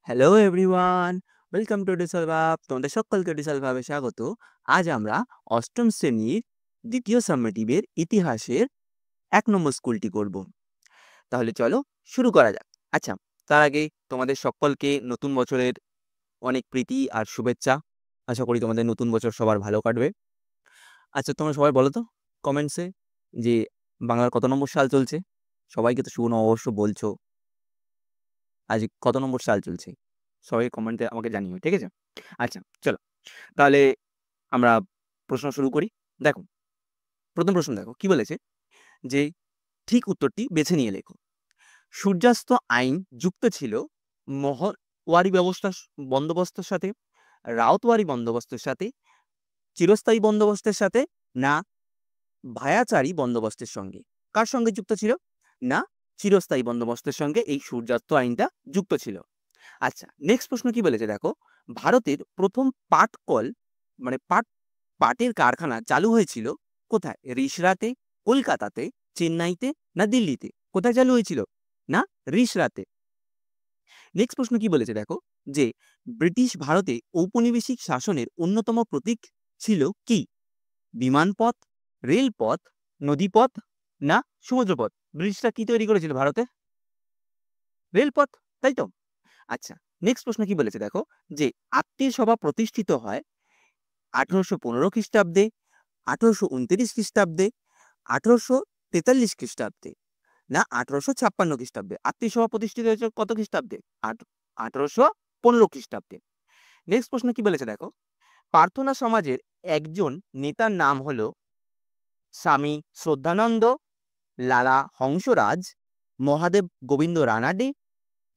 Hello everyone, welcome to diesel ভাব। তোমাদের সকলকে ডিসেল ভাবে স্বাগত। আজ আমরা অষ্টম শ্রেণীর দ্বিতীয় সামেটিভের ইতিহাসের ১ নম্বর স্কুলটি করব। তাহলে চলো শুরু করা যাক। আচ্ছা, তার আগে তোমাদের সকলকে নতুন বছরের অনেক প্রীতি আর শুভেচ্ছা। আশা করি তোমাদের নতুন বছর সবার ভালো কাটবে। আচ্ছা, তোমরা সবাই বলো তো কমেন্টসে যে বাংলার কত নম্বর সাল চলছে? সবাইকে তো শুভ নববর্ষ বলছো। আজ কত নম্বর সাল চলছে? সবাই কমেন্টে আমাকে জানিও, ঠিক আছে? আচ্ছা, চলো। তাহলে আমরা প্রশ্ন শুরু করি। দেখো, ১ম প্রশ্ন দেখো কি বলেছে যে, ঠিক উত্তরটি বেছে নিয়ে লেখো। সূর্যাস্ত আইন যুক্ত ছিল মহওয়ারি বন্দোবস্তের সাথে, রাউতওয়ারি বন্দোবস্তের সাথে, চিরস্থায়ী বন্দোবস্তের সাথে, না ভায়াচারী বন্দোবস্তের সঙ্গে? কার সঙ্গে যুক্ত ছিল? না চিরস্থায়ী বন্দোবস্তের সঙ্গে এই সূর্যাস্ত আইনটা যুক্ত ছিল। আচ্ছা, নেক্সট প্রশ্ন কি বলেছে দেখো। ভারতের প্রথম পাটকল মানে পাটের কারখানা চালু হয়েছিল কোথায়? রিষড়াতে, কলকাতাতে, চেন্নাইতে, না দিল্লিতে? কোথায় চালু হয়েছিল? না রিষড়াতে। নেক্সট প্রশ্ন কি বলেছে দেখো যে, ব্রিটিশ ভারতে ঔপনিবেশিক শাসনের অন্যতম প্রতীক ছিল কি? বিমানপথ, রেলপথ, নদীপথ, না সমুদ্রপথ? ব্রিটিশরা কি তৈরি করেছিল ভারতে? রেলপথ, তাই তো? আচ্ছা, নেক্সট প্রশ্ন কি বলেছে দেখো যে, আত্মীয় সভা প্রতিষ্ঠিত হয় ১৮১৫ খ্রিস্টাব্দে, ১৮২৯ খ্রিস্টাব্দে, ১৮৪৩ খ্রিস্টাব্দে, না ১৮৫৬ খ্রিস্টাব্দে? আত্মীয় সভা প্রতিষ্ঠিত হয়েছে কত খ্রিস্টাব্দে? ১৮১৫ খ্রিস্টাব্দে। নেক্সট প্রশ্ন কি বলেছে দেখো। প্রার্থনা সমাজের একজন নেতার নাম হলো স্বামী শ্রদ্ধানন্দ, লালা হংসরাজ, মহাদেব গোবিন্দ রানাডে,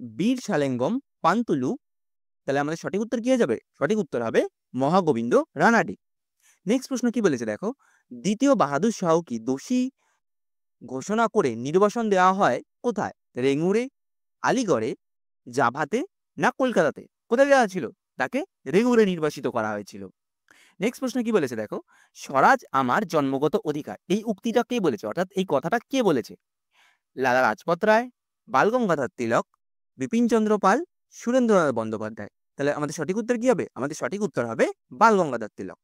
বীর সালেঙ্গম পান্তুলু। তাহলে আমাদের সঠিক উত্তর কি হয়ে যাবে? সঠিক উত্তর হবে মহাগোবিন্দ রানাডে। নেক্সট প্রশ্ন কি বলেছে দেখো। দ্বিতীয় বাহাদুর শাহকে দোষী ঘোষণা করে নির্বাসন দেওয়া হয় কোথায়? রেঙ্গুরে, আলিগড়ে, জাভাতে, না কলকাতাতে? কোথায় দেওয়া ছিল? তাকে রেঙ্গুরে নির্বাসিত করা হয়েছিল। নেক্সট প্রশ্ন কি বলেছে দেখো। স্বরাজ আমার জন্মগত অধিকার, এই উক্তিটা কে বলেছে? অর্থাৎ এই কথাটা কে বলেছে? লালা লাজপত রায়, বালগঙ্গাধর তিলক, বিপিনচন্দ্র পাল, সুরেন্দ্রনাথ বন্দ্যোপাধ্যায়? তাহলে আমাদের সঠিক উত্তর কি হবে? আমাদের সঠিক উত্তর হবে বালগঙ্গাধর তিলক।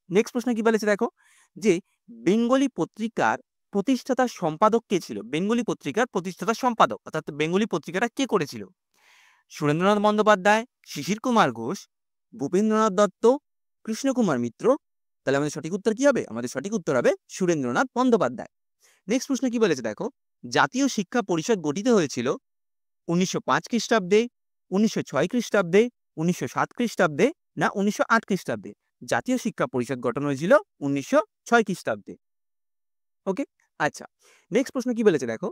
নেক্সট প্রশ্ন কি বলেছে দেখো যে, বেঙ্গলি পত্রিকার প্রতিষ্ঠাতা সম্পাদক কে ছিল? বেঙ্গলি পত্রিকার প্রতিষ্ঠাতা সম্পাদক অর্থাৎ বেঙ্গলি পত্রিকাটা কে করেছিল? সুরেন্দ্রনাথ বন্দ্যোপাধ্যায়, শিশির কুমার ঘোষ, ভূপেন্দ্রনাথ দত্ত, কৃষ্ণকুমার মিত্র? তাহলে আমাদের সঠিক উত্তর কি হবে? আমাদের সঠিক উত্তর হবে সুরেন্দ্রনাথ বন্দ্যোপাধ্যায়। নেক্সট প্রশ্ন কি বলেছে দেখো। জাতীয় শিক্ষা পরিষদ গঠিত হয়েছিল ১৯০৫ খ্রিস্টাব্দে, ১৯০৬ খ্রিস্টাব্দে, ১৯০৭ খ্রিস্টাব্দে, না ১৯০৮ খ্রিস্টাব্দে? জাতীয় শিক্ষা পরিষদ গঠন হয়েছিল ১৯০৬ খ্রিস্টাব্দে। ওকে, আচ্ছা, নেক্সট প্রশ্ন কি বলেছে দেখো।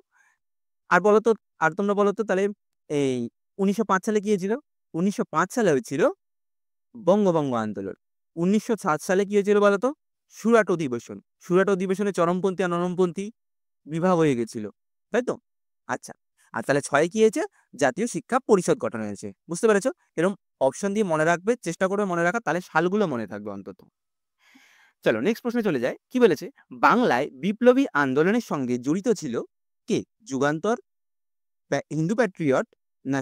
আর বলো তো, আর তোমরা বলো তো তাহলে এই ১৯০৫ সালে কি হয়েছিল? ১৯০৫ সালে হয়েছিল বঙ্গভঙ্গ আন্দোলন। ১৯০৭ সালে কি হয়েছিল বলো তো? সুরাট অধিবেশন। সুরাট অধিবেশনে চরমপন্থী আর নরমপন্থী বিভাগ হয়ে গেছিল, তাই তো? আচ্ছা, আর তাহলে ৬ কি হয়েছে? জাতীয় শিক্ষা পরিষদ গঠন হয়েছে। বুঝতে পেরেছো? এরকম অপশন দিয়ে মনে রাখবে, চেষ্টা করবে মনে রাখা, তাহলে সালগুলো মনে থাকবে অন্তত। চলো নেক্সট প্রশ্নে চলে যায়। কি বলেছে? বাংলায় বিপ্লবী আন্দোলনের সঙ্গে জড়িত ছিল কে? যুগান্তর, হিন্দু প্যাট্রিয়ট, না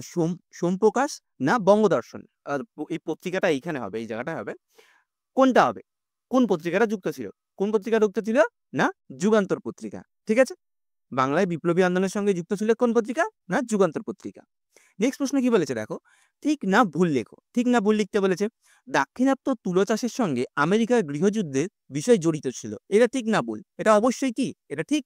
সোমপ্রকাশ, না বঙ্গদর্শন? আর এই পত্রিকাটা এইখানে হবে, এই জায়গাটা হবে। কোনটা হবে? কোন পত্রিকাটা যুক্ত ছিল? কোন পত্রিকা যুক্ত ছিল? না যুগান্তর পত্রিকা। ঠিক আছে, বাংলায় বিপ্লবী আন্দোলনের সঙ্গে যুক্ত ছিল কোন পত্রিকা? না যুগান্তর পত্রিকা। নেক্সট প্রশ্ন কি বলেছে দেখো। ঠিক না ভুল লেখো। ঠিক না ভুল লিখতে বলেছে। দাক্ষিণাত্য তুলো চাষের সঙ্গে আমেরিকার গৃহযুদ্ধের বিষয় জড়িত ছিল, এটা ঠিক না ভুল? এটা অবশ্যই কি, এটা ঠিক।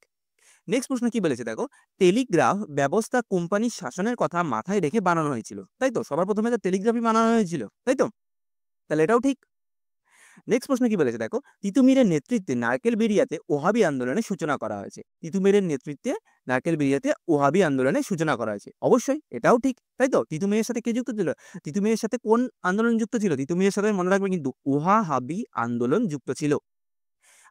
নেক্সট প্রশ্ন কি বলেছে দেখো। টেলিগ্রাফ ব্যবস্থা কোম্পানির শাসনের কথা মাথায় রেখে বানানো হয়েছিল, তাই তো? সবার প্রথমে তো টেলিগ্রাফই বানানো হয়েছিল, তাই তো? তাহলে এটাও ঠিক। নেক্সট প্রশ্ন কি বলেছে দেখো। তিতুমিরের নেতৃত্বে নারকেলবেড়িয়াতে ওহাবি আন্দোলনের সূচনা করা হয়েছে। তিতুমিরের নেতৃত্বে নারকেলবেড়িয়াতে ওহাবি আন্দোলনের সূচনা করা হয়েছে, অবশ্যই এটাও ঠিক, তাই তো? তিতুমিরের সাথে কে যুক্ত ছিল? তিতুমিরের সাথে কোন আন্দোলন যুক্ত ছিল? তিতুমিরের সাথে মনে রাখবে কিন্তু ওহাবি আন্দোলন যুক্ত ছিল।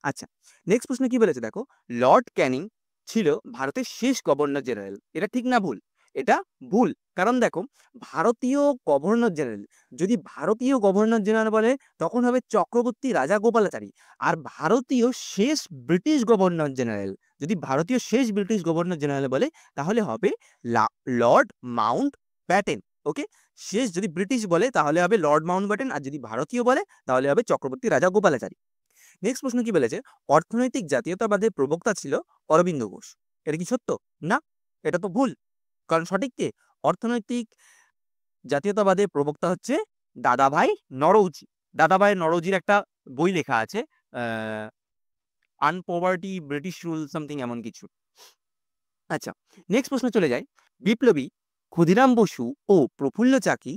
আচ্ছা, নেক্সট প্রশ্ন কি বলেছে দেখো। লর্ড ক্যানিং ছিল ভারতের শেষ গভর্নর জেনারেল, এটা ঠিক না ভুল? এটা ভুল। কারণ দেখো, ভারতীয় গভর্নর জেনারেল, যদি ভারতীয় গভর্নর জেনারেল বলে তখন হবে চক্রবর্তী রাজা গোপালাচারী। আর ভারতীয় শেষ ব্রিটিশ গভর্নর জেনারেল, যদি ভারতীয় শেষ ব্রিটিশ গভর্নর জেনারেল বলে তাহলে হবে লর্ড মাউন্ট ব্যাটেন। ওকে, শেষ যদি ব্রিটিশ বলে তাহলে হবে লর্ড মাউন্টব্যাটেন, আর যদি ভারতীয় বলে তাহলে হবে চক্রবর্তী রাজা গোপালাচারী। নেক্সট প্রশ্ন কি বলেছে, অর্থনৈতিক জাতীয়তাবাদের প্রবক্তা ছিল অরবিন্দ ঘোষ। এটা কি সত্য? না, এটা তো ভুল। কারণ সঠিক কে? অর্থনৈতিক জাতীয়তাবাদের প্রবক্তা হচ্ছে দাদাভাই নরৌজি। দাদাভাই নরৌজির একটা বই লেখা আছে, আনপভার্টি ব্রিটিশ রুল সামথিং এমন কিছু। আচ্ছা, নেক্সট প্রশ্ন চলে যায়, বিপ্লবী ক্ষুদিরাম বসু ও প্রফুল্ল চাকি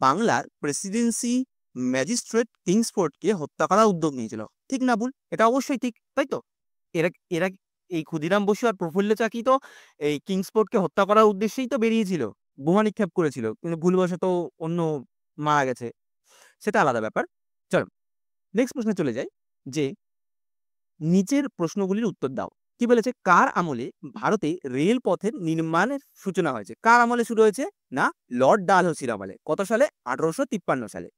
বাংলার প্রেসিডেন্সি ম্যাজিস্ট্রেট কিংসফোর্ডকে হত্যা করার উদ্যোগ নিয়েছিল, ঠিক না ভুল? এটা অবশ্যই ঠিক, তাই তো? এরা এরা এই ক্ষুদিরাম বসু আর প্রফুল্ল চাকি তো এই কিংসফোর্ডকে হত্যা করার উদ্দেশ্যেই তো বেরিয়েছিল, বোমা নিক্ষেপ করেছিল, কিন্তু ভুলবশত অন্য মারা গেছে, সেটা আলাদা ব্যাপার। চলো নেক্সট প্রশ্নে চলে যাই, যে নিচের প্রশ্নগুলির উত্তর দাও। কি বলেছে, কার আমলে ভারতে রেলপথের নির্মাণের সূচনা হয়েছে? কার আমলে শুরু হয়েছে? না, লর্ড ডালহৌসির আমলে। কত সালে? 1853 সালে।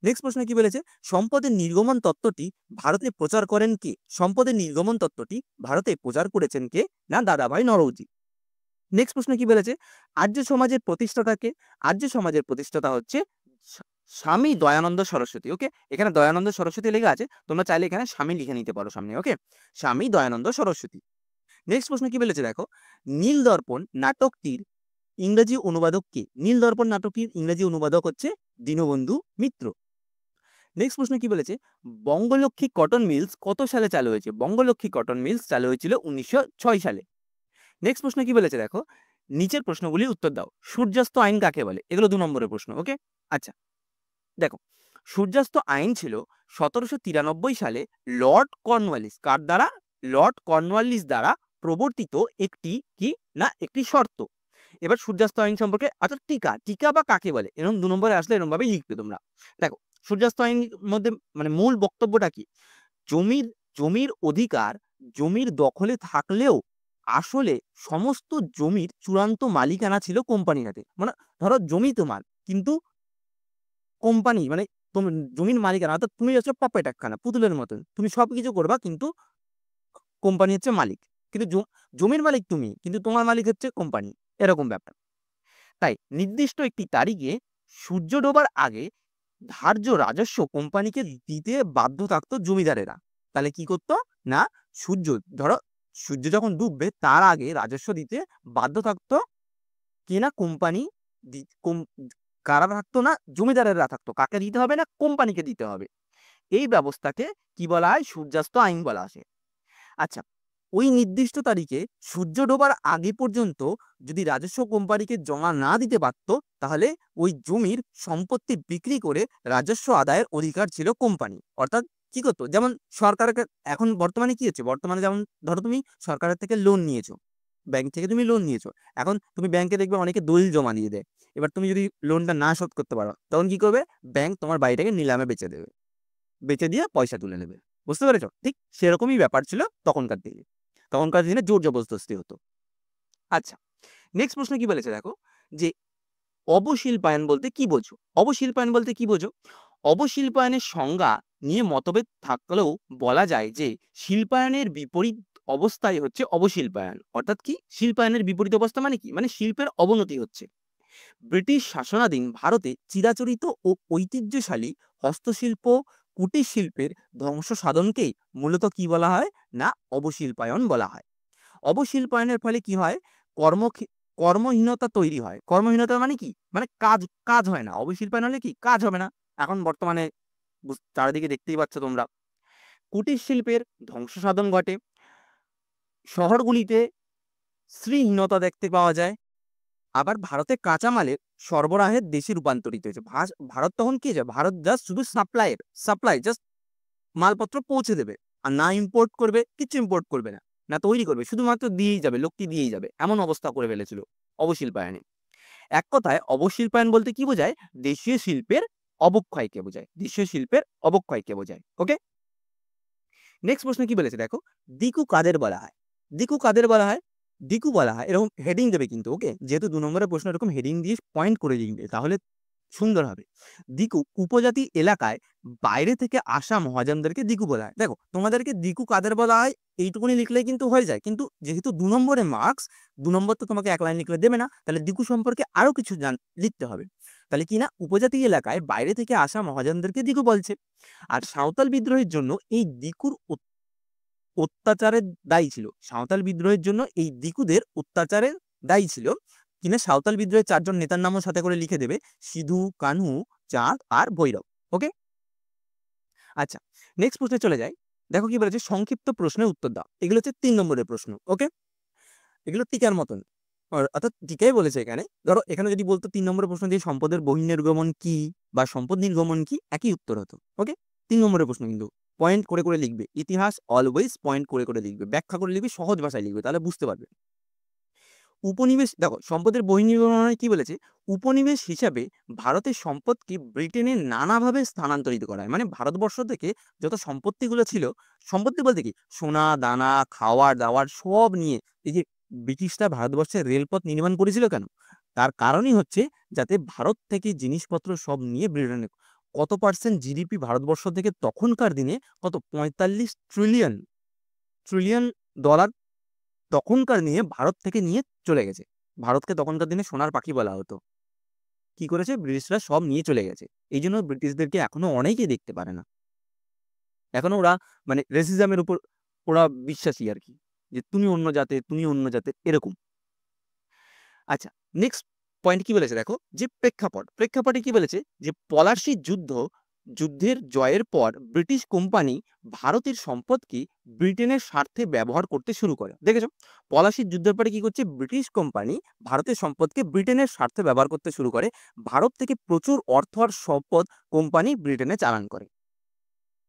নেক্সট প্রশ্ন কি বলেছে, সম্পদের নির্গমন তত্ত্বটি ভারতে প্রচার করেন কে? সম্পদের নির্গমন তত্ত্বটি ভারতে প্রচার করেছেন কে? না, দাদাভাই নরৌজি। নেক্সট প্রশ্ন কি বলেছে, আর্য সমাজের প্রতিষ্ঠাতাকে? আর্য সমাজের প্রতিষ্ঠাতা হচ্ছে স্বামী দয়ানন্দ সরস্বতী। ওকে, এখানে দয়ানন্দ সরস্বতী লেখা আছে, তোমরা চাইলে এখানে স্বামী লিখে নিতে পারো সামনে। ওকে, স্বামী দয়ানন্দ সরস্বতী। নেক্সট প্রশ্ন কি বলেছে দেখো, নীল দর্পণ নাটকটির ইংরেজি অনুবাদক কে? নীল দর্পণ নাটকটির ইংরেজি অনুবাদক হচ্ছে দীনবন্ধু মিত্র। নেক্সট প্রশ্ন কি বলেছে, বঙ্গলক্ষ্মী কটন মিলস কত সালে চালু হয়েছে? বঙ্গলক্ষ্মী কটন মিলস চালু হয়েছিল 1906 সালে। নেক্সট প্রশ্ন কি বলেছে দেখো, নিচের প্রশ্নগুলির উত্তর দাও। সূর্যাস্ত আইন কাকে বলে? এগুলো 2 নম্বরের প্রশ্ন। ওকে, আচ্ছা দেখো, সূর্যাস্ত আইন ছিল 1793 সালে লর্ড কর্নওয়ালিস, কার দ্বারা? লর্ড কর্নওয়ালিস দ্বারা প্রবর্তিত একটি কি না একটি শর্ত। এবার সূর্যাস্ত আইন সম্পর্কে, আচ্ছা টিকা, টিকা বা কাকে বলে, এরকম 2 নম্বরে আসলে এরকম ভাবে লিখবে তোমরা। দেখো, সূর্যাস্ত আইনের মধ্যে মানে মূল বক্তব্যটা কি, জমির জমির অধিকার জমির দখলে থাকলেও আসলে সমস্ত জমির চূড়ান্ত মালিকানা ছিল কোম্পানির হাতে। মানে ধরো জমি তোমার, কিন্তু কোম্পানি মানে জমির মালিকানা, অর্থাৎ তুমি হচ্ছে পাপেট একখানা পুতুলের মতন, তুমি সবকিছু করবা কিন্তু কোম্পানি হচ্ছে মালিক। কিন্তু জমির মালিক তুমি, কিন্তু তোমার মালিক হচ্ছে কোম্পানি, এরকম ব্যাপার। তাই নির্দিষ্ট একটি তারিখে সূর্য ডোবার আগে ধার্য রাজস্ব কোম্পানিকে দিতে বাধ্য থাকতো জমিদারেরা। তাহলে কি করতো না, ধরো সূর্য যখন ডুববে তার আগে রাজস্ব দিতে বাধ্য থাকতো কে? না কোম্পানি। কারা থাকতো? না জমিদারেরা থাকতো। কাকে দিতে হবে? না কোম্পানিকে দিতে হবে। এই ব্যবস্থাকে কি বলা হয়? সূর্যাস্ত আইন বলা আসে। আচ্ছা, ওই নির্দিষ্ট তারিখে সূর্য ডোবার আগে পর্যন্ত যদি রাজস্ব কোম্পানিকে জমা না দিতে পারত, তাহলে ওই জমির সম্পত্তি বিক্রি করে রাজস্ব আদায়ের অধিকার ছিল কোম্পানি। অর্থাৎ কি করতো, যেমন সরকারকে এখন বর্তমানে কি হচ্ছে, বর্তমানে যেমন ধরো তুমি সরকারের থেকে লোন নিয়েছো, ব্যাংক থেকে তুমি লোন নিয়েছো, এখন তুমি ব্যাংকে দেখবে অনেকে দলিল জমা দিয়ে দেয়। এবার তুমি যদি লোনটা না শোধ করতে পারো, তখন কি করবে? ব্যাংক তোমার বাড়িটাকে নিলামে বেচে দেবে, বেচে দিয়ে পয়সা তুলে নেবে। বুঝতে পেরেছো? ঠিক সেরকমই ব্যাপার ছিল তখনকার দিনে। তখনকার দিনে জোর জবরদস্তি হতো। আচ্ছা, নেক্সট প্রশ্ন কি বলেছে দেখো, যে অবশিল্পায়ন বলতে কি বোঝো? অবশিল্পায়ন বলতে কি বোঝো? অবশিল্পায়নের সংজ্ঞা নিয়ে মতভেদ থাকলেও বলা যায় যে শিল্পায়নের বিপরীত অবস্থায় হচ্ছে অবশিল্পায়ন। অর্থাৎ কি, শিল্পায়নের বিপরীত অবস্থা মানে কি? মানে শিল্পের অবনতি হচ্ছে। ব্রিটিশ শাসনাধীন ভারতে চিরাচরিত ও ঐতিহ্যশালী হস্তশিল্প কুটির শিল্পের ধ্বংস সাধনকেই মূলত কি বলা হয়? না অবশিল্পায়ন বলা হয়। অবশিল্পায়নের ফলে কি হয়? কর্ম কর্মহীনতা তৈরি হয়। কর্মহীনতা মানে কি? মানে কাজ কাজ হয় না। অবশিল্পায়ন হলে কি কাজ হবে না। এখন বর্তমানে চারিদিকে দেখতেই পাচ্ছ তোমরা। কুটির শিল্পের ধ্বংস সাধন ঘটে। শহরগুলিতে শ্রীহীনতা দেখতে পাওয়া যায়। আবার ভারতে কাঁচামালের সরবরাহের দেশে রূপান্তরিত হয়েছে। ভারত তখন কি হয়েছে? ভারত জাস্ট শুধু সাপ্লাই জাস্ট মালপত্র পৌঁছে দেবে, আর না ইম্পোর্ট করবে, কিছু ইম্পোর্ট করবে না, না তৈরি করবে, শুধুমাত্র দিয়েই যাবে, লোকটি দিয়েই যাবে, এমন অবস্থা করে ফেলেছিল অবশিল্পায়নে। এক কথায় অবশিল্পায়ন বলতে কি বোঝায়? দেশীয় শিল্পের অবক্ষয়কে বোঝায়। দেশীয় শিল্পের অবক্ষয়কে বোঝায়। ওকে, নেক্সট প্রশ্ন কি বলেছে দেখো, দিকু কাদের বলা হয়? দিকু কাদের বলা হয়? দিকু বলা হয়, এরকম হেডিং দেবে কিন্তু। ওকে, যেহেতু 2 নম্বরের প্রশ্ন, এরকম হেডিং দিয়ে পয়েন্ট করে লিখবে, তাহলে সুন্দর হবে। দিকু উপজাতি এলাকায় বাইরে থেকে আসা মহাজনদেরকে দিকু বলা হয়। দেখো তোমাদেরকে দিকু কাদের বলা হয় এইটুকুনি লিখলেই কিন্তু হয়ে যায়, কিন্তু যেহেতু 2 নম্বরে মার্কস, 2 নম্বর তো তোমাকে 1 লাইন লিখলে দেবে না, তাহলে দিকু সম্পর্কে আরো কিছু লিখতে হবে। তাহলে কি না, উপজাতি এলাকায় বাইরে থেকে আসা মহাজনদেরকে দিকু বলছে। আর সাঁওতাল বিদ্রোহের জন্য এই দিকুর অত্যাচারের দায়ী ছিল। সাঁওতাল বিদ্রোহের জন্য এই দিকুদের অত্যাচারের দায়ী ছিল কিনা সাঁওতাল বিদ্রোহের 4 জন নেতার নামও সাথে করে লিখে দেবে, সিধু, কানহু, চাঁদ আর ভৈরব। ওকে, আচ্ছা নেক্সট প্রশ্নে চলে যাই। দেখো কি বলেছে, সংক্ষিপ্ত প্রশ্নের উত্তর দাও। এগুলো হচ্ছে 3 নম্বরের প্রশ্ন। ওকে, এগুলো টিকার মতন, অর্থাৎ টিকাই বলেছে এখানে। ধরো এখানে যদি বলতো 3 নম্বরের প্রশ্ন দিয়ে সম্পদের বহির্নির্গমন কি বা সম্পদ নির্গমন কি, একই উত্তর হতো। ওকে, 3 নম্বরের প্রশ্ন কিন্তু পয়েন্ট করে করে লিখবে। ইতিহাস অলওয়েজ পয়েন্ট করে করে লিখবে, ব্যাখ্যা করে লিখবে, সহজ ভাষায় লিখবে, তাহলে বুঝতে পারবে। উপনিবেশ, দেখো সম্পদের বহির্নির্গমনে কি বলেছে, উপনিবেশ হিসাবে ভারতের সম্পদকে ব্রিটেনে নানাভাবে স্থানান্তরিত করা হয়। মানে ভারতবর্ষ থেকে যত সম্পত্তিগুলো ছিল, সম্পত্তি বলতে কি সোনা দানা খাওয়ার দাওয়ার সব নিয়ে, এই যে ব্রিটিশরা ভারতবর্ষে রেলপথ নির্মাণ করেছিল কেন, তার কারণই হচ্ছে যাতে ভারত থেকে জিনিসপত্র সব নিয়ে ব্রিটেনে। কত পার্সেন্ট জিডিপি ভারতবর্ষ থেকে তখনকার দিনে, কত 45 ট্রিলিয়ন ট্রিলিয়ন ডলার তখনকার নিয়ে ভারত থেকে নিয়ে চলে গেছে। ভারতকে তখনকার দিনে সোনার পাখি বলা হতো। কি করেছে, ব্রিটিশরা সব নিয়ে চলে গেছে। এই জন্য ব্রিটিশদেরকে এখনো অনেকেই দেখতে পারে না। এখনো ওরা মানে রেসিজমের উপর ওরা বিশ্বাসী আর কি, যে তুমি অন্য জাতের, তুমি অন্য জাতের, এরকম। আচ্ছা নেক্সট পয়েন্ট কি বলেছে দেখো, যে প্রেক্ষাপট, প্রেক্ষাপটে কি বলেছে, যে পলাশির যুদ্ধের জয়ের পর ব্রিটিশ কোম্পানি ভারতের সম্পদকে ব্রিটেনের স্বার্থে ব্যবহার করতে শুরু করে। দেখেছো, পলাশির যুদ্ধের পরে কি করছে, ব্রিটিশ কোম্পানি ভারতের সম্পদকে ব্রিটেনের স্বার্থে ব্যবহার করতে শুরু করে। ভারত থেকে প্রচুর অর্থ আর সম্পদ কোম্পানি ব্রিটেনে চালান করে,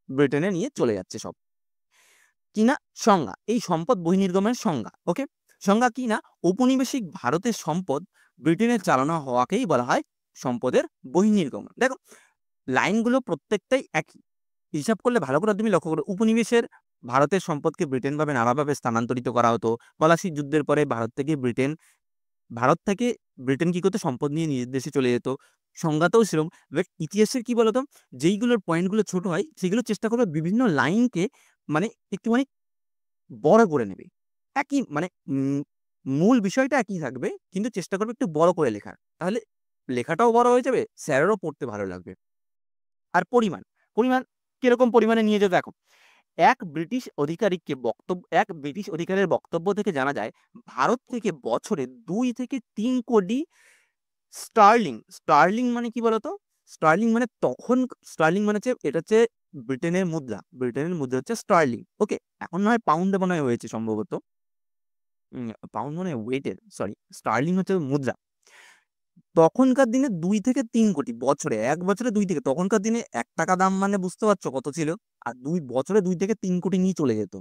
ব্রিটেনে নিয়ে চলে যাচ্ছে সব। কিনা সংজ্ঞা, এই সম্পদ বহির্নির্গমনের সংজ্ঞা। ওকে, সংজ্ঞা কি না, ঔপনিবেশিক ভারতের সম্পদ ব্রিটেনের চালানো হওয়াকেই বলা হয় সম্পদের বহির্নির্গমন। দেখো লাইনগুলো প্রত্যেকটাই একই, হিসাব করলে ভালো করে তুমি লক্ষ্য করো। উপনিবেশের ভারতের সম্পদকে ব্রিটেন ভাবে নানাভাবে স্থানান্তরিত করা হতো। পলাশির যুদ্ধের পরে ভারত থেকে ব্রিটেন কি করতো, সম্পদ নিয়ে নিজের দেশে চলে যেত। সংজ্ঞাতেও সেরকম। এবার ইতিহাসের কি বলতো, যেইগুলোর পয়েন্টগুলো ছোট হয় সেগুলো চেষ্টা করবে বিভিন্ন লাইনকে মানে একটুখানি বড় করে নেবে। একই মানে মূল বিষয়টা একই থাকবে, কিন্তু চেষ্টা করবে একটু বড় করে লেখার, তাহলে লেখাটাও বড় হয়ে যাবে, স্যারেরও পড়তে ভালো লাগবে। আর পরিমাণ, পরিমাণ কিরকম পরিমাণে নিয়ে যেতে, দেখো এক ব্রিটিশ অধিকারের বক্তব্য থেকে জানা যায় ভারত থেকে বছরে 2 থেকে 3 কোটি স্টার্লিং। স্টার্লিং মানে কি বলতো, স্টার্লিং মানে তখন, স্টার্লিং মানে হচ্ছে এটা হচ্ছে ব্রিটেনের মুদ্রা, ব্রিটেনের মুদ্রা হচ্ছে স্টার্লিং। ওকে, এখন নয় পাউন্ডে মনে হয় হয়েছে সম্ভবত, পাউন্ড মানে ওয়েটের, সরি, স্টার্লিং হচ্ছে মুদ্রা। তখনকার দিনে 2 থেকে 3 কোটি বছরে, এক বছরে 2 থেকে, তখনকার দিনে 1 টাকা দাম মানে বুঝতে পারছো কত ছিল। আর বছরে 2 থেকে 3 কোটি নিয়ে চলে যেত,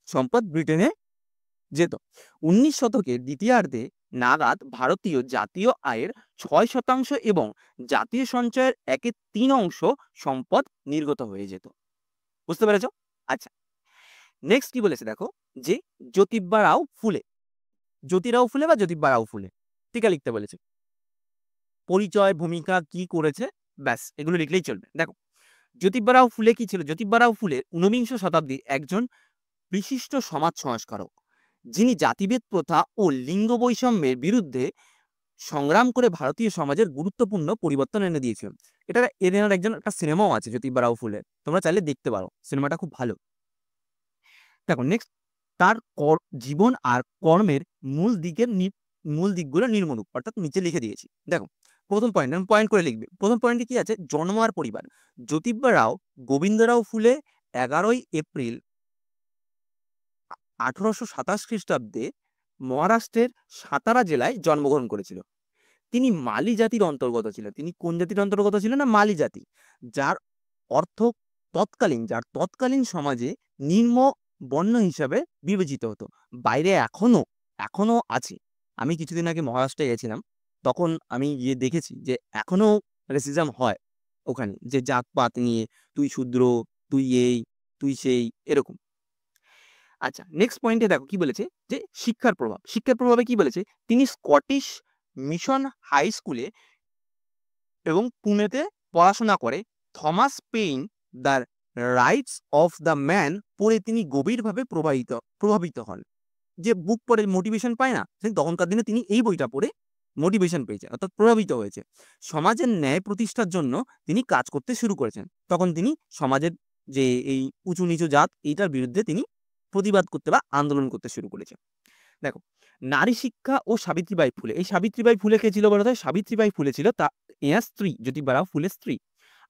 সম্পদ ব্রিটেনে যেত। 19 শতকের দ্বিতীয়ার্ধে নাগাদ ভারতীয় জাতীয় আয়ের 6% এবং জাতীয় সঞ্চয়ের 1/3 অংশ সম্পদ নির্গত হয়ে যেত। বুঝতে পেরেছো? আচ্ছা নেক্সট কি বলেছে দেখো, যে জ্যোতিবা রাও ফুলে, জ্যোতিরাও ফুলে বা জ্যোতিবা রাও ফুলে, টিকা লিখতে বলেছে। পরিচয়, ভূমিকা, কি করেছে, ব্যাস এগুলো লিখলেই চলবে। দেখো জ্যোতিবা রাও ফুলে কি ছিল, জ্যোতিবা রাও ফুলে 19বিংশ শতাব্দীর একজন বিশিষ্ট সমাজ সংস্কারক, যিনি জাতিভেদ প্রথা ও লিঙ্গ বৈষম্যের বিরুদ্ধে সংগ্রাম করে ভারতীয় সমাজের গুরুত্বপূর্ণ পরিবর্তন এনে দিয়েছিলেন। এনার একটা সিনেমাও আছে জ্যোতিবা রাও ফুলের, তোমরা চাইলে দেখতে পারো, সিনেমাটা খুব ভালো। দেখো নেক্সট, তার জীবন আর কর্মের মূল দিকগুলো নির্মূলক, অর্থাৎ নিচে লিখে দিয়েছি। দেখো প্রথম পয়েন্ট, আমি পয়েন্ট করে লিখবে। প্রথম পয়েন্টে কি আছে, জন্ম আর পরিবার। জ্যোতিবা রাও গোবিন্দরাও ফুলে 11ই এপ্রিল 1827 খ্রিস্টাব্দে মহারাষ্ট্রের সাতারা জেলায় জন্মগ্রহণ করেছিল। তিনি মালি জাতির অন্তর্গত ছিলেন। তিনি কোন জাতির অন্তর্গত ছিলেন না, মালি জাতি, যার অর্থ তৎকালীন সমাজে নিম্ন বর্ণ হিসাবে বিবেচিত হতো। বাইরে এখনো আছে। আমি কিছুদিন আগে মহারাষ্ট্রে গেছিলাম, তখন আমি গিয়ে দেখেছি যে এখনো রেসিজম হয় ওখানে, যে জাতপাত নিয়ে, তুই শূদ্র, তুই এই, তুই সেই, এরকম। আচ্ছা নেক্সট পয়েন্টে দেখো কি বলেছে, যে শিক্ষার প্রভাব। শিক্ষার প্রভাবে কি বলেছে, তিনি স্কটিশ মিশন হাই স্কুলে এবং পুনেতে পড়াশোনা করে Thomas pain the rights of the man পড়ে তিনি গভীরভাবে প্রভাবিত হন। যে বুক পড়ে মোটিভেশন পায় না, তখনকার দিনে তিনি এই বইটা পড়ে মোটিভেশন পেয়েছেন, অর্থাৎ প্রভাবিত হয়েছে। সমাজের ন্যায় প্রতিষ্ঠার জন্য তিনি কাজ করতে শুরু করেছেন। তখন তিনি সমাজের যে এই উঁচু নিচু জাত এইটার বিরুদ্ধে তিনি প্রতিবাদ করতে বা আন্দোলন করতে শুরু করেছেন। দেখো, নারী শিক্ষা ও সাবিত্রীবাই ফুলে। এই সাবিত্রীবাই ফুলে কে ছিল বলতো? সাবিত্রীবাই ফুলে ছিল তা এনার স্ত্রী, জ্যোতিবারাও ফুলের স্ত্রী।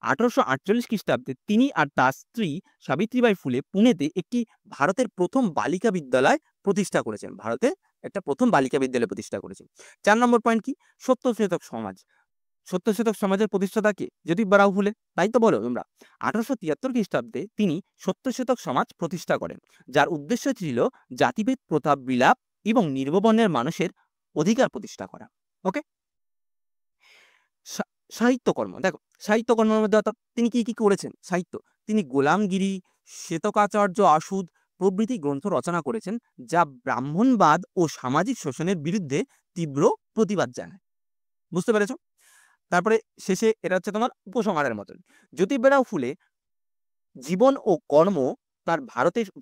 1848 খ্রিস্টাব্দে তিনি আর তার স্ত্রী সাবিত্রীবাই ফুলে পুনেতে একটি ভারতের প্রথম বালিকা বিদ্যালয় প্রতিষ্ঠা করেছেন। ভারতে একটা প্রথম বালিকা বিদ্যালয় প্রতিষ্ঠা করেছেন। 4 নম্বর পয়েন্ট কি? সত্যশোধক সমাজ। সত্যশোধক সমাজের প্রতিষ্ঠাতা কে? জ্যোতিবারাও ফুলে, তাই তো বলো তোমরা। 1873 খ্রিস্টাব্দে তিনি সত্যশোধক সমাজ প্রতিষ্ঠা করেন, যার উদ্দেশ্য ছিল জাতিভেদ প্রথা বিলাপ এবং নির্বর্ণের মানুষের অধিকার প্রতিষ্ঠা করা। ওকে। সাহিত্যকর্ম। দেখো, সাহিত্যকর্মের মধ্যে অর্থাৎ তিনি কি কি করেছেন? সাহিত্য, তিনি গোলামগিরি, শ্বেতকাচার্য আসুদ প্রভৃতি গ্রন্থ রচনা করেছেন, যা ব্রাহ্মণবাদ ও সামাজিক শোষণের বিরুদ্ধে তীব্র প্রতিবাদ জানায়। বুঝতে পেরেছ? তারপরে শেষে এটা হচ্ছে তোমার উপসংহারের মতন। জ্যোতিবারাও ফুলে জীবন ও কর্ম তার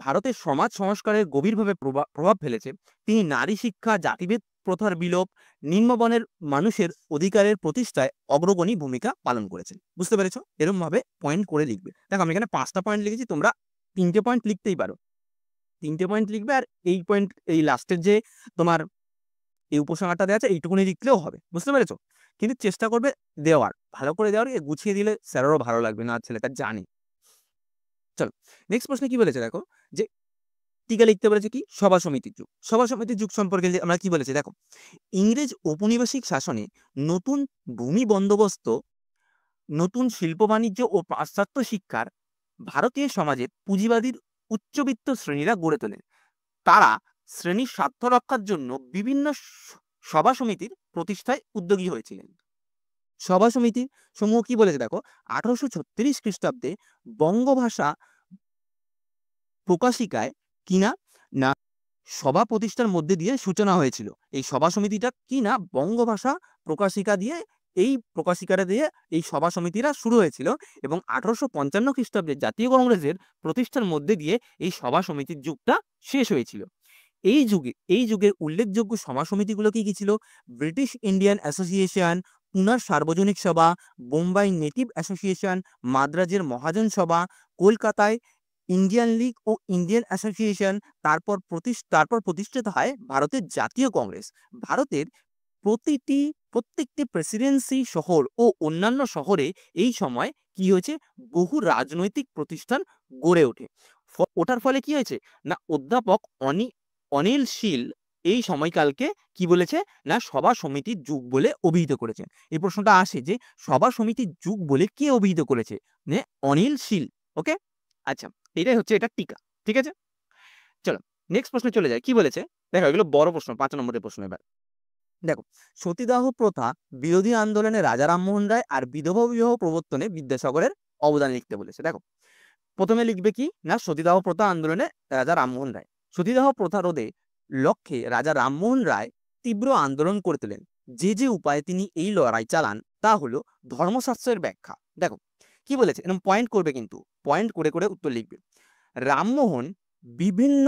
ভারতের সমাজ সংস্কারের গভীরভাবে প্রভাব ফেলেছে। তিনি নারী শিক্ষা, জাতিভেদ প্রথার বিলোপ, নিম্নবর্ণের মানুষের অধিকারের প্রতিষ্ঠায় অগ্রগণী ভূমিকা পালন করেছেন। বুঝতে পেরেছো? এরকম ভাবে পয়েন্ট করে লিখবে। দেখো, আমি এখানে 5টা পয়েন্ট লিখেছি, তোমরা 3টে পয়েন্ট লিখতেই পারো। 3টে পয়েন্ট লিখবে, আর এই পয়েন্ট এই লাস্টের যে তোমার এই উপসংহারটা দেওয়া আছে এইটুকুনি লিখলেও হবে। বুঝতে পেরেছো? কিন্তু চেষ্টা করবে দেওয়ার, ভালো করে দেওয়ার, গুছিয়ে দিলে স্যারেরও ভালো লাগবে, না ছেলেটা জানি। চলো, নেক্সট প্রশ্নে কি বলেছে দেখো, যে টিকা লিখতে বলেছে কি? সভা সমিতির যুগ। সভা সমিতির যুগ সম্পর্কে আমরা কি বলেছি দেখো, ইংরেজ ঔপনিবেশিক শাসনে নতুন ভূমি বন্দোবস্ত, নতুন শিল্প বাণিজ্য ও পাশ্চাত্য শিক্ষার ভারতীয় সমাজে পুঁজিবাদীর উচ্চবিত্ত শ্রেণীরা গড়ে তোলেন। তারা শ্রেণীর স্বার্থ রক্ষার জন্য বিভিন্ন সভা সমিতির প্রতিষ্ঠায় উদ্যোগী হয়েছিলেন। সভা সমিতি সমূহ কি বলেছে দেখো, 1836 খ্রিস্টাব্দে বঙ্গভাষা প্রকাশিকায় কিনা না সভা প্রতিষ্ঠার মধ্যে দিয়ে সূচনা হয়েছিল। এই সভা সমিতিটা কি না বঙ্গভাষা প্রকাশিকা দিয়ে, এই প্রকাশিকাটা দিয়ে এই সভা সমিতিরা শুরু হয়েছিল, এবং 1855 খ্রিস্টাব্দে জাতীয় কংগ্রেসের প্রতিষ্ঠার মধ্যে দিয়ে এই সভা সমিতির যুগটা শেষ হয়েছিল। এই যুগের উল্লেখযোগ্য সভা সমিতিগুলো কি কি ছিল? ব্রিটিশ ইন্ডিয়ান অ্যাসোসিয়েশন, পুনার সার্বজনিক সভা, বোম্বাই নেটিভ অ্যাসোসিয়েশন, মাদ্রাজের মহাজন সভা, কলকাতায় ইন্ডিয়ান লীগ ও ইন্ডিয়ান অ্যাসোসিয়েশন। তারপর প্রতিষ্ঠিত হয় ভারতের জাতীয় কংগ্রেস। ভারতের প্রত্যেকটি প্রেসিডেন্সি শহর ও অন্যান্য শহরে এই সময় কি হয়েছে? বহু রাজনৈতিক প্রতিষ্ঠান গড়ে ওঠে। ওঠার ফলে কি হয়েছে না, অধ্যাপক অনিল শীল এই সময়কালকে কি বলেছে না সভা সমিতির যুগ বলে অভিহিত করেছেন। এই প্রশ্নটা আসে যে সভা সমিতির যুগ বলে কে অভিহিত করেছে? অনিল শীল। ওকে, আচ্ছা, এটাই হচ্ছে এটা টিকা। ঠিক আছে, চলো নেক্সট প্রশ্নে চলে যায়। কি বলেছে দেখো, এগুলো বড় প্রশ্ন, 5 নম্বরের প্রশ্ন। এবার দেখো, সতীদাহ প্রথা বিরোধী আন্দোলনে রাজা রামমোহন রায় আর বিধবা বিবাহ প্রবর্তনে বিদ্যাসাগরের অবদান লিখতে বলেছে। দেখো, প্রথমে লিখবে কি না সতীদাহ প্রথা আন্দোলনে রাজা রামমোহন রায়। সতীদাহ প্রথা রোধে লক্ষ্যে রাজা রামমোহন রায় তীব্র আন্দোলন করে তোলেন। যে উপায়ে তিনি এই লড়াই চালান তা হলো ধর্মশাস্ত্রের ব্যাখ্যা। দেখো কি বলেছে, এরকম পয়েন্ট করবে, কিন্তু পয়েন্ট করে করে উত্তর লিখবে। রামমোহন বিভিন্ন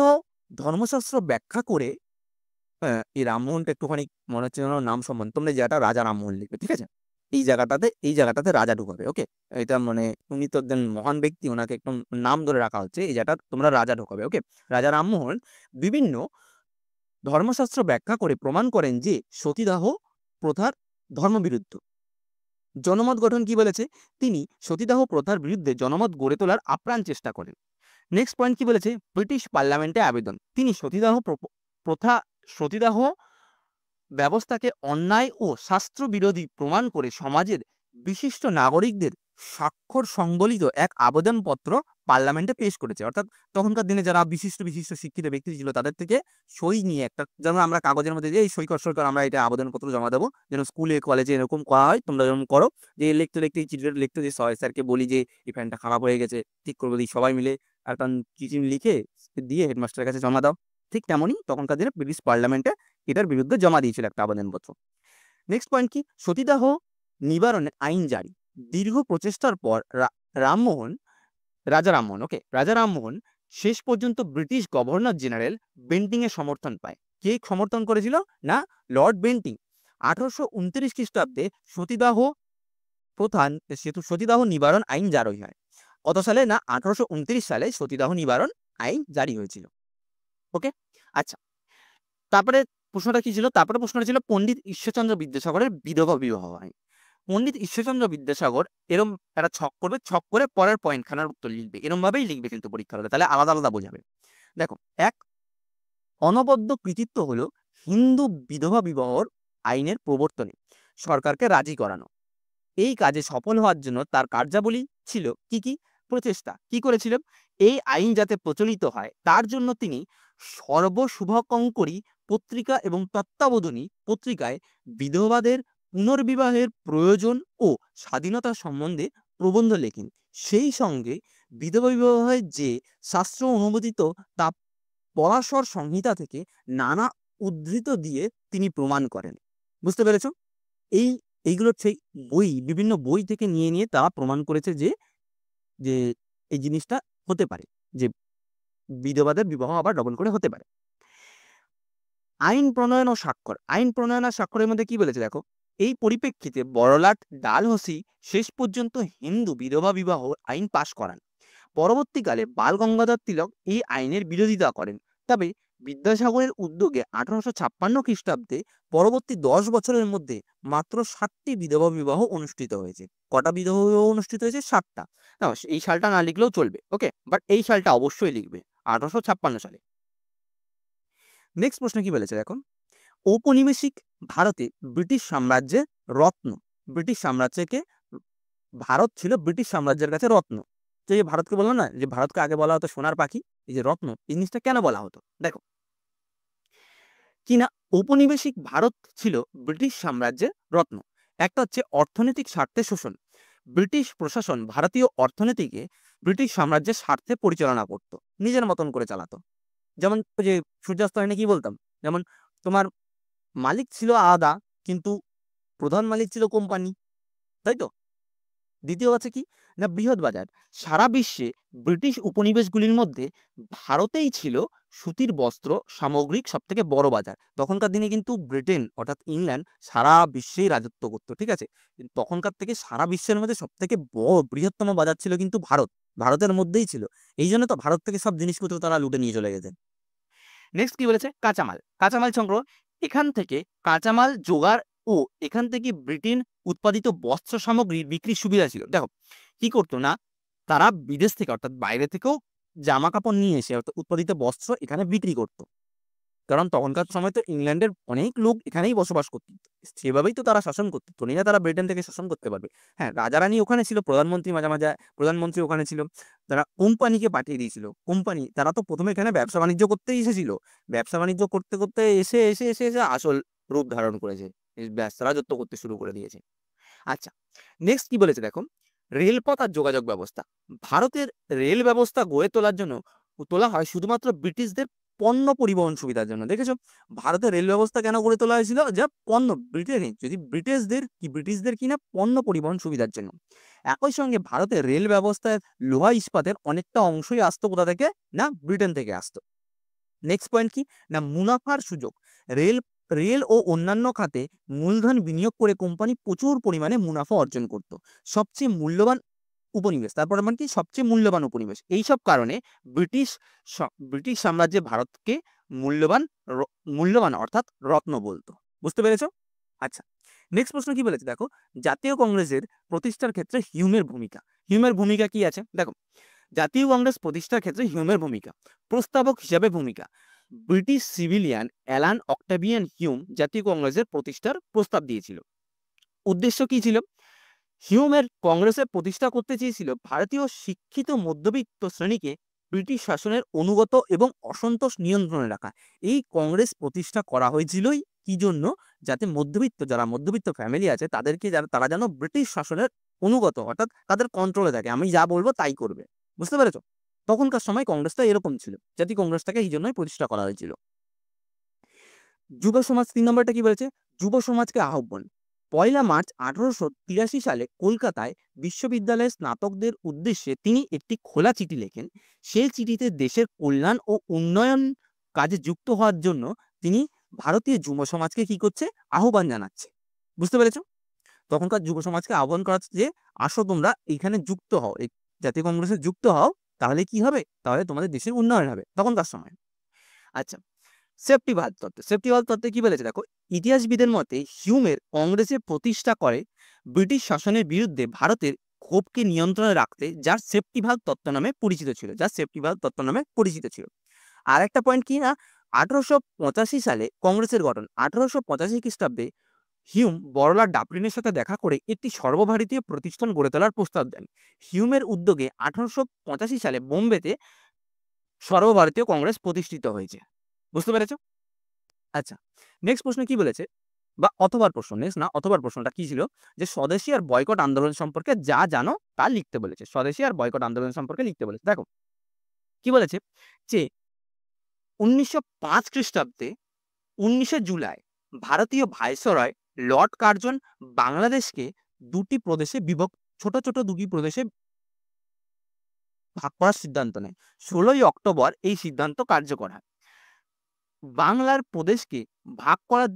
ধর্মশাস্ত্র ব্যাখ্যা করে, এই রামমোহনটা একটুখানি মনে হচ্ছে যেন নাম সম্বন্ধ, তোমরা যেটা রাজা রামমোহন লিখবে। ঠিক আছে, এই জায়গাটাতে রাজা ঢুকাবে। ওকে, এটা মানে উনি তো একজন মহান ব্যক্তি, ওনাকে একদম নাম ধরে রাখা হচ্ছে, এই জায়গাটা তোমরা রাজা ঢোকাবে। ওকে, রাজা রামমোহন বিভিন্ন ধর্মশাস্ত্র ব্যাখ্যা করে প্রমাণ করেন যে সতীদাহ প্রথার ধর্মবিরুদ্ধ। জনমত গঠন কি বলেছে, তিনি সতীদাহ প্রথার বিরুদ্ধে জনমত গড়ে তোলার আপ্রাণ চেষ্টা করেন। নেক্সট পয়েন্ট কি বলেছে, ব্রিটিশ পার্লামেন্টে আবেদন। তিনি সতীদাহ ব্যবস্থাকে অন্যায় ও শাস্ত্র বিরোধী প্রমাণ করে সমাজের বিশিষ্ট নাগরিকদের স্বাক্ষর সংবলিত এক আবেদনপত্র পার্লামেন্টে পেশ করেছে। অর্থাৎ তখনকার দিনে যারা বিশিষ্ট শিক্ষিত ব্যক্তি ছিল তাদের থেকে সই নিয়ে, একটা যেমন আমরা কাগজের মধ্যে দিয়ে এই সই কর আমরা এটা আবেদনপত্র জমা দেবো, যেন স্কুলে কলেজে এরকম করা হয়, তোমরা যেমন করো, যে লিখতে এই চিঠিটা লিখতে যে স্যারকে বলি যে এই ফ্যানটা খারাপ হয়ে গেছে, ঠিক করবো, দিই সবাই মিলে একটা চিঠি লিখে দিয়ে হেডমাস্টারের কাছে জমা দাও। ঠিক তেমনই তখনকার দিনে ব্রিটিশ পার্লামেন্টে এটার বিরুদ্ধে জমা দিয়েছিল একটা আবেদনপত্র। নেক্সট পয়েন্ট কি, সতীদাহ নিবারণের আইন জারি। দীর্ঘ প্রচেষ্টার পর রাজা রামমোহন শেষ পর্যন্ত ব্রিটিশ গভর্নর জেনারেল বেন্টিং এর সমর্থন পায়। কে সমর্থন করেছিল? না, লর্ড বেন্টিং। 1829 খ্রিস্টাব্দে সতীদাহ সতীদাহ নিবারণ আইন জারি হয়। কত সালে? না, 1829 সালে সতীদাহ নিবারণ আইন জারি হয়েছিল। ওকে, আচ্ছা, তারপরে প্রশ্নটা কি ছিল? তারপরে প্রশ্নটা ছিল পণ্ডিত ঈশ্বরচন্দ্র বিদ্যাসাগরের বিধবা বিবাহ আইন। পণ্ডিত ঈশ্বরচন্দ্র বিদ্যাসাগর এরম একটা ছক করবে, ছক করে পরের পয়েন্ট খানার উত্তর লিখবে, এরম ভাবেই লিখবে কিন্তু পরীক্ষার হলে, তাহলে আলাদা আলাদা বোঝাবে। দেখো, এক, অনবদ্য কৃতিত্ব হলো হিন্দু বিধবা বিবাহর আইনের প্রবর্তনে সরকারকে রাজি করানো। এই কাজে সফল হওয়ার জন্য তার কার্যাবলী ছিল কি কি? প্রচেষ্টা। কি করেছিলেন? এই আইন যাতে প্রচলিত হয় তার জন্য তিনি সর্বশুভকঙ্করী পত্রিকা এবং তত্ত্বাবধানী পত্রিকায় বিধবাদের পুনর্বিবাহের প্রয়োজন ও স্বাধীনতা সম্বন্ধে প্রবন্ধ লেখেন। সেই সঙ্গে বিধবা বিবাহের যে শাস্ত্র অনুমোদিত তা পরাশর সংহিতা থেকে নানা উদ্ধৃত দিয়ে তিনি প্রমাণ করেন। বুঝতে পেরেছ? এইগুলো সেই বিভিন্ন বই থেকে নিয়ে নিয়ে তারা প্রমাণ করেছে যে যে এই জিনিসটা হতে পারে, যে বিধবাদের বিবাহ আবার ডবল করে হতে পারে। আইন প্রণয়ন ও স্বাক্ষর। আইন প্রণয়ন আর স্বাক্ষরের মধ্যে কি বলেছে দেখো, এই পরিপ্রেক্ষিতে বড়লাট ডালহৌসি শেষ পর্যন্ত হিন্দু বিধবা বিবাহ আইন পাশ করান। পরবর্তীকালে বাল গঙ্গাধর তিলক এই আইনের বিরোধিতা করেন। তবে বিদ্যাসাগরের উদ্যোগে 1856 খ্রিস্টাব্দে পরবর্তী 10 বছরের মধ্যে মাত্র 7টি বিধবা বিবাহ অনুষ্ঠিত হয়েছে। কটা বিধবা বিবাহ অনুষ্ঠিত হয়েছে? 7টা। না, এই সালটা না লিখলেও চলবে, ওকে, বাট এই সালটা অবশ্যই লিখবে, 1856 সালে। নেক্সট প্রশ্ন কি বলেছে দেখো, ঔপনিবেশিক ভারতে ব্রিটিশ সাম্রাজ্যের রত্ন। ব্রিটিশ সাম্রাজ্যকে, ভারত ছিল ব্রিটিশ সাম্রাজ্যের কাছে রত্ন। তো এই ভারতকে বললো না যে ভারতকে আগে বলা হতো সোনার পাখি, এই যে রত্ন, এই জিনিসটা কেন বলা হতো? দেখো, কিনা ঔপনিবেশিক ভারত ছিল ব্রিটিশ সাম্রাজ্যের রত্ন। একটা হচ্ছে অর্থনৈতিক স্বার্থে শোষণ। ব্রিটিশ প্রশাসন ভারতীয় অর্থনীতিকে ব্রিটিশ সাম্রাজ্যের স্বার্থে পরিচালনা করত, নিজের মতন করে চালাতো। যেমন যে সূর্যাস্তয়নে কি বলতাম, যেমন তোমার মালিক ছিল আলাদা, কিন্তু প্রধান মালিক ছিল কোম্পানি, তাই তো? দ্বিতীয় আছে কি না, বৃহৎ বাজার। সারা বিশ্বে ব্রিটিশ উপনিবেশগুলির মধ্যে ভারতেই ছিল সুতির বস্ত্র সামগ্রিক সব থেকে বড় বাজার। তখনকার দিনে কিন্তু ব্রিটেন অর্থাৎ ইংল্যান্ড সারা বিশ্বেই রাজত্ব করতো, ঠিক আছে? তখনকার থেকে সারা বিশ্বের মধ্যে সব থেকে বৃহত্তম বাজার ছিল কিন্তু ভারত, ভারতের মধ্যেই ছিল। এই জন্য তো ভারত থেকে সব জিনিসপত্র তারা লুটে নিয়ে চলে গেছে। নেক্সট কি বলেছে, কাঁচামাল। কাঁচামাল সংগ্রহ। এখান থেকে কাঁচামাল জোগাড় ও এখান থেকে ব্রিটেন উৎপাদিত বস্ত্র সামগ্রীর বিক্রির সুবিধা ছিল। দেখো, কি করতো না, তারা বিদেশ থেকে অর্থাৎ বাইরে থেকেও জামা কাপড় নিয়ে এসে অর্থাৎ উৎপাদিত বস্ত্র এখানে বিক্রি করতো। কারণ তখনকার সময় তো ইংল্যান্ডের অনেক লোক এখানেই বসবাস করত, সেভাবেই তো তারা শাসন করতো, তো না তারা ব্রিটেন থেকে শাসন করতে পারবে। হ্যাঁ, রাজা রানী ওখানে ছিল, প্রধানমন্ত্রী মাঝে মাঝে প্রধানমন্ত্রী ওখানে ছিল, তারা কোম্পানিকে পাঠিয়ে দিয়েছিল। কোম্পানি তারা তো প্রথমে এখানে ব্যবসা বাণিজ্য করতেই এসেছিল, ব্যবসা বাণিজ্য করতে করতে এসে এসে এসে এসে আসল রূপ ধারণ করেছে, রাজত্ব করতে শুরু করে দিয়েছে। আচ্ছা, নেক্সট কি বলেছে দেখো, রেলপথ আর যোগাযোগ ব্যবস্থা। ভারতের রেল ব্যবস্থা গড়ে তোলার জন্য তোলা হয় শুধুমাত্র ব্রিটিশদের পণ্য পরিবহন সুবিধার জন্য। দেখেছো, ভারতের রেল ব্যবস্থা কেন গড়ে তোলা হয়েছিল? যা পণ্য ব্রিটেনে যদি ব্রিটিশদের কিনা পণ্য পরিবহন সুবিধার জন্য। একই সঙ্গে ভারতের রেল ব্যবস্থায় লোহা ইস্পাতের অনেকটা অংশই আসতো কোথা থেকে? না, ব্রিটেন থেকে আসতো। নেক্সট পয়েন্ট কি না, মুনাফার সুযোগ। রেল রেল ও অন্যান্য খাতে মূলধন বিনিয়োগ করে কোম্পানি প্রচুর পরিমাণে মুনাফা অর্জন করত। সবচেয়ে মূল্যবান উপনিবেশ, তারপর মানে কি সবচেয়ে মূল্যবান উপনিবেশ। এইসব কারণে ব্রিটিশ সাম্রাজ্যে ভারতকে মূল্যবান অর্থাৎ রত্ন বলতো। বুঝতে পেরেছো? আচ্ছা, নেক্সট প্রশ্ন কি বলেছে দেখো, জাতীয় কংগ্রেসের প্রতিষ্ঠার ক্ষেত্রে হিউমের ভূমিকা। হিউমের ভূমিকা কি আছে দেখো, জাতীয় কংগ্রেস প্রতিষ্ঠার ক্ষেত্রে হিউমের ভূমিকা। প্রস্তাবক হিসাবে ভূমিকা। British civilian Alan Octavian Hume জাতীয় কংগ্রেসের প্রতিষ্ঠার প্রস্তাব দিয়েছিল। উদ্দেশ্য কি ছিল? হিউমের কংগ্রেসের প্রতিষ্ঠা করতে চেয়েছিল ভারতীয় শিক্ষিত মধ্যবিত্ত শ্রেণীকে ব্রিটিশ শাসনের অনুগত এবং অসন্তোষ নিয়ন্ত্রণে রাখা। এই কংগ্রেস প্রতিষ্ঠা করা হয়েছিলই কি জন্য? যাতে যারা মধ্যবিত্ত ফ্যামিলি আছে তাদেরকে তারা যেন ব্রিটিশ শাসনের অনুগত অর্থাৎ তাদের কন্ট্রোলে থাকে, আমি যা বলবো তাই করবে। বুঝতে পেরেছো? তখনকার সময় কংগ্রেসটা এরকম ছিল, জাতীয় কংগ্রেসটাকে এই জন্যই প্রতিষ্ঠা করা হয়েছিল। যুব সমাজ 3 নম্বরটা কি বলেছে, যুব সমাজকে আহ্বান। 1 মার্চ 1883 সালে কলকাতায় বিশ্ববিদ্যালয়ের স্নাতকদের উদ্দেশ্যে তিনি একটি খোলা চিঠি লেখেন। সেই চিঠিতে দেশের কল্যাণ ও উন্নয়ন কাজে যুক্ত হওয়ার জন্য তিনি ভারতীয় যুব সমাজকে কি করছে? আহ্বান জানাচ্ছে। বুঝতে পেরেছ? তখনকার যুব সমাজকে আহ্বান করা হচ্ছে যে, "আসো তোমরা এখানে যুক্ত হও। এই জাতীয় কংগ্রেসে যুক্ত হও। তাহলে কি হবে? তাহলে তোমাদের দেশের উন্নয়ন হবে।" তখনকার সময়। আচ্ছা, সেফটি ভাল্ব তত্ত্ব। সেফটি ভাল্ব তত্ত্বে কি বলেছে দেখো, ইতিহাসবিদের মতে হিউমের কংগ্রেসের প্রতিষ্ঠা করে ব্রিটিশ শাসনের বিরুদ্ধে ভারতের ক্ষোভকে নিয়ন্ত্রণে রাখতে, যার সেফটি ভাল্ব তত্ত্ব নামে পরিচিত ছিল। যার সেফটি ভাল্ব তত্ত্ব নামে পরিচিত ছিল। আরেকটা পয়েন্ট কি না, 1885 সালে কংগ্রেসের গঠন। 1885 খ্রিস্টাব্দে হিউম বড়লাট ডাফরিনের সাথে দেখা করে একটি সর্বভারতীয় প্রতিষ্ঠান গড়ে তোলার প্রস্তাব দেন। হিউমের উদ্যোগে 1885 সালে বোম্বেতে সর্বভারতীয় কংগ্রেস প্রতিষ্ঠিত হয়েছে। বুঝতে পেরেছ? আচ্ছা, নেক্সট প্রশ্ন কি বলেছে, বা অথবার প্রশ্ন, নেক্সট না, অথবার প্রশ্নটা কি ছিল, যে স্বদেশী আর বয়কট আন্দোলন সম্পর্কে যা জানো তা লিখতে বলেছে। স্বদেশী আর বয়কট আন্দোলন সম্পর্কে লিখতে বলেছে। দেখো কি বলেছে, যে 1905 খ্রিস্টাব্দে 19 জুলাই ভারতীয় ভাইসরয় লর্ড কার্জন বাংলাদেশকে ছোট ছোট দুটি প্রদেশে ভাগ করার সিদ্ধান্ত নেয়। 16ই অক্টোবর এই সিদ্ধান্ত কার্যকর হয়। বাংলার প্রদেশকে ভাগ করার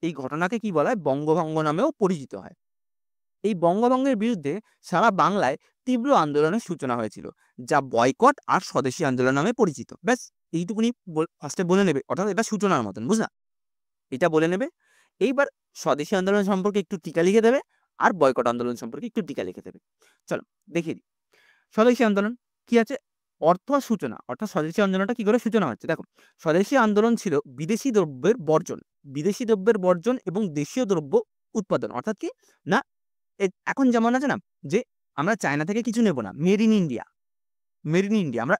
এই ঘটনাকে কি বলা হয়? বঙ্গভঙ্গ নামেও পরিচিত হয়। এই বঙ্গভঙ্গের বিরুদ্ধে সারা বাংলায় তীব্র আন্দোলনের সূচনা হয়েছিল, যা বয়কট আর স্বদেশী আন্দোলন নামে পরিচিত। ব্যাস এইটুকুনি ফার্স্টে বলে নেবে, অর্থাৎ এটা সূচনার মতন, বুঝলা? এটা বলে নেবে। এইবার স্বদেশী আন্দোলন সম্পর্কে একটু টিকা লিখে দেবে, আর বয়কট আন্দোলন সম্পর্কে একটু টিকা লিখে দেবে। চলো দেখিয়ে দিই। স্বদেশী আন্দোলন কি আছে? অর্থ আর সূচনা, অর্থাৎ স্বদেশী আন্দোলনটা কি করে সূচনা হচ্ছে? দেখো, স্বদেশী আন্দোলন ছিল বিদেশি দ্রব্যের বর্জন এবং দেশীয় দ্রব্য উৎপাদন। অর্থাৎ কি না, এখন যেমন আছে না, যে আমরা চায়না থেকে কিছু নেব না, মেড ইন ইন্ডিয়া, আমরা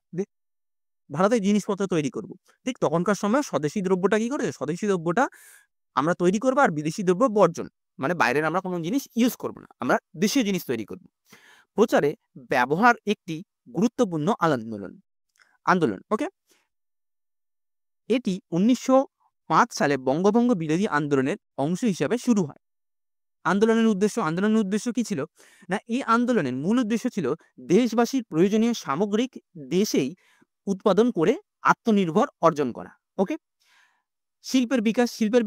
ভারতে জিনিসপত্র তৈরি করব। ঠিক তখনকার সময় স্বদেশী দ্রব্যটা কি করে? স্বদেশী দ্রব্যটা আমরা তৈরি করবো, আর বিদেশি দ্রব্য বর্জন, মানে বাইরের আমরা কোনো জিনিস ইউজ করব না, আমরা দেশীয় জিনিস তৈরি করব। প্রচারে ব্যবহার একটি গুরুত্বপূর্ণ আন্দোলন। ওকে, এটি 1905 সালে বঙ্গভঙ্গ বিরোধী আন্দোলনের অংশ হিসাবে শুরু হয়। আন্দোলনের উদ্দেশ্য কি ছিল না, এই আন্দোলনের মূল উদ্দেশ্য ছিল দেশবাসীর প্রয়োজনীয় সামগ্রিক দেশেই উৎপাদন করে আত্মনির্ভর অর্জন করা। ওকে, শিল্পের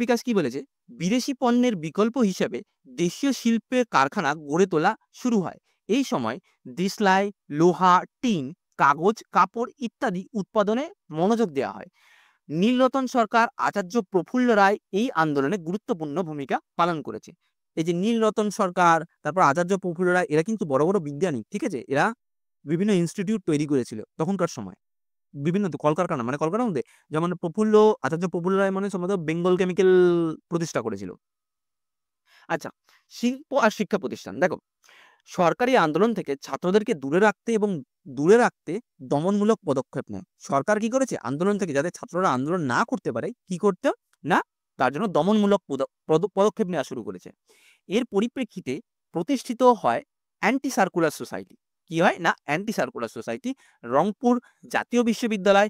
বিকাশ কি বলেছে? বিদেশি পণ্যের বিকল্প হিসেবে দেশীয় শিল্পের কারখানা গড়ে তোলা শুরু হয়। এই সময় দেশলাই, লোহা, টিন, কাগজ, কাপড় ইত্যাদি উৎপাদনে মনোযোগ দেওয়া হয়। নীলরতন সরকার, আচার্য প্রফুল্ল রায় এই আন্দোলনে গুরুত্বপূর্ণ ভূমিকা পালন করেছে। এই যে নীলরতন সরকার, তারপর আচার্য প্রফুল্ল রায়, এরা কিন্তু বড় বড় বিজ্ঞানী, ঠিক আছে? এরা বিভিন্ন ইনস্টিটিউট তৈরি করেছিল তখনকার সময়, বিভিন্ন কলকারখানা, মানে কলকারখানার মধ্যে, যেমন আচার্য প্রফুল্ল রায় মানে সম্ভবত বেঙ্গল কেমিক্যাল প্রতিষ্ঠা করেছিল। আচ্ছা, শিল্প আর শিক্ষা প্রতিষ্ঠান। দেখো, সরকারি আন্দোলন থেকে ছাত্রদেরকে দূরে রাখতে দমনমূলক পদক্ষেপ নেয়। সরকার কি করেছে? আন্দোলন থেকে যাতে ছাত্ররা আন্দোলন না করতে পারে, কি করতে না, তার জন্য দমনমূলক পদক্ষেপ নেওয়া শুরু করেছে। এর পরিপ্রেক্ষিতে প্রতিষ্ঠিত হয় অ্যান্টি সার্কুলার সোসাইটি। কি হয় না? Anti circular society. রংপুর জাতীয় বিশ্ববিদ্যালয়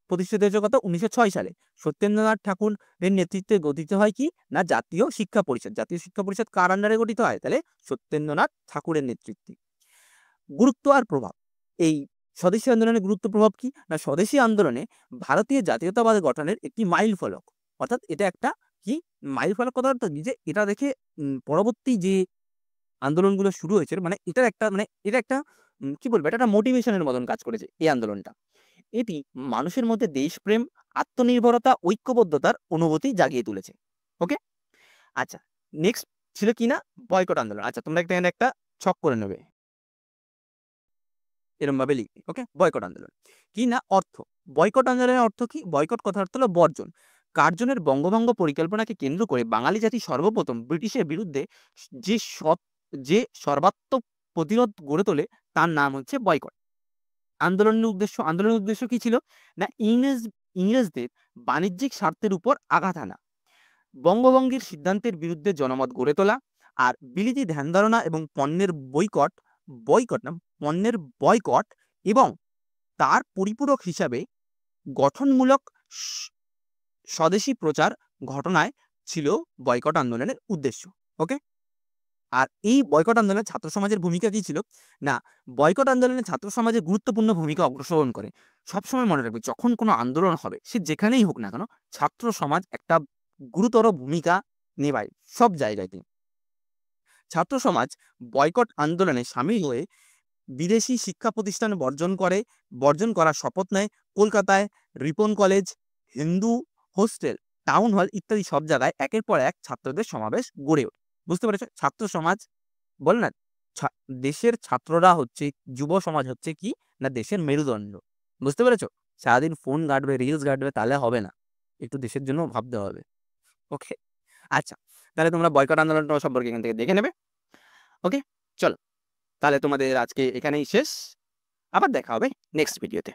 প্রতিষ্ঠিত হয়েছে কত? 1906 সালে। সত্যেন্দ্রনাথ ঠাকুরের নেতৃত্বে গঠিত হয় কি না, জাতীয় শিক্ষা পরিষদ। জাতীয় শিক্ষা পরিষদ কার আন্ডারে গঠিত হয়? তাহলে সত্যেন্দ্রনাথ ঠাকুরের নেতৃত্বে। গুরুত্ব আর প্রভাব, এই স্বদেশী আন্দোলনের গুরুত্ব প্রভাব কি না, স্বদেশী আন্দোলনে ভারতীয় জাতীয়তাবাদ গঠনের একটি মাইল ফলক। অর্থাৎ এটা একটা কি মাইল ফলক, কথা অর্থ কি, যে এটা দেখে পরবর্তী যে আন্দোলনগুলো শুরু হয়েছে, মানে এটা একটা কি বলবো, এটা একটা মোটিভেশনের মতন কাজ করেছে এই আন্দোলনটা। এটি মানুষের মধ্যে দেশপ্রেম, আত্মনির্ভরতা, ঐক্যবদ্ধতার অনুভূতি জাগিয়ে তুলেছে। ওকে, আচ্ছা, নেক্সট ছিল কি না, বয়কট আন্দোলন। আচ্ছা, তোমরা একটা ছক করে নেবে, এরকম ভাবে লিখবে। ওকে, বয়কট আন্দোলন কি না, অর্থ। বয়কট আন্দোলনের অর্থ কি? বয়কট কথার অর্থ হলো বর্জন। কার্জনের বঙ্গভঙ্গ পরিকল্পনাকে কেন্দ্র করে বাঙালি জাতি সর্বপ্রথম ব্রিটিশের বিরুদ্ধে যে সর্বাত্মক প্রতিরোধ গড়ে তোলে, তার নাম হচ্ছে বয়কট। আন্দোলনের উদ্দেশ্য কি ছিল না, ইংরেজদের বাণিজ্যিক স্বার্থের উপর আঘাত আনা, বঙ্গভঙ্গের সিদ্ধান্তের বিরুদ্ধে জনমত গড়ে তোলা, আর বিলিতি ধ্যান ধারণা এবং পণ্যের বয়কট এবং তার পরিপূরক হিসাবে গঠনমূলক স্বদেশী প্রচার ঘটনায় ছিল বয়কট আন্দোলনের উদ্দেশ্য। ওকে? আর এই বয়কট আন্দোলনে ছাত্র সমাজের ভূমিকা কি ছিল? না, বয়কট আন্দোলনে ছাত্র সমাজের গুরুত্বপূর্ণ ভূমিকা অগ্রসরণ করে। সবসময় মনে রাখবে যখন কোনো আন্দোলন হবে সে যেখানেই হোক না কেন, ছাত্র সমাজ একটা গুরুতর ভূমিকা নেবায় সব জায়গাতেই। ছাত্র সমাজ বয়কট আন্দোলনে শামিল হয়ে বিদেশি শিক্ষা প্রতিষ্ঠান বর্জন করার শপথ নেয়। কলকাতায় Ripon college, Hindu hostel, town hall ইত্যাদি সব জায়গায় একের পর এক ছাত্রদের সমাবেশ গড়ে ওঠে। বুঝতে পেরেছ? ছাত্র সমাজ বলে না, ছা দেশের ছাত্ররা হচ্ছে, যুব সমাজ হচ্ছে কি না দেশের মেরুদণ্ড। বুঝতে পেরেছ? সারাদিন ফোন ঘাঁটবে, রিলস ঘাঁটবে তাহলে হবে না। একটু দেশের জন্যও ভাবতে হবে। ওকে? আচ্ছা, তাহলে তোমরা বয়কট আন্দোলনটা সম্পর্কে এখান থেকে দেখে নেবে। ওকে? চলো। তাহলে তোমাদের আজকে এখানেই শেষ। আবার দেখা হবে নেক্সট ভিডিওতে।